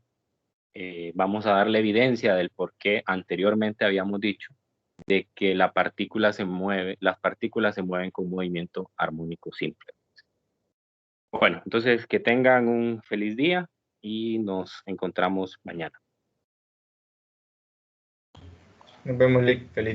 evidencia del por qué anteriormente habíamos dicho de que las partículas se mueven con movimiento armónico simple. Bueno, entonces que tengan un feliz día y nos encontramos mañana. Nos vemos, Lick. Feliz día.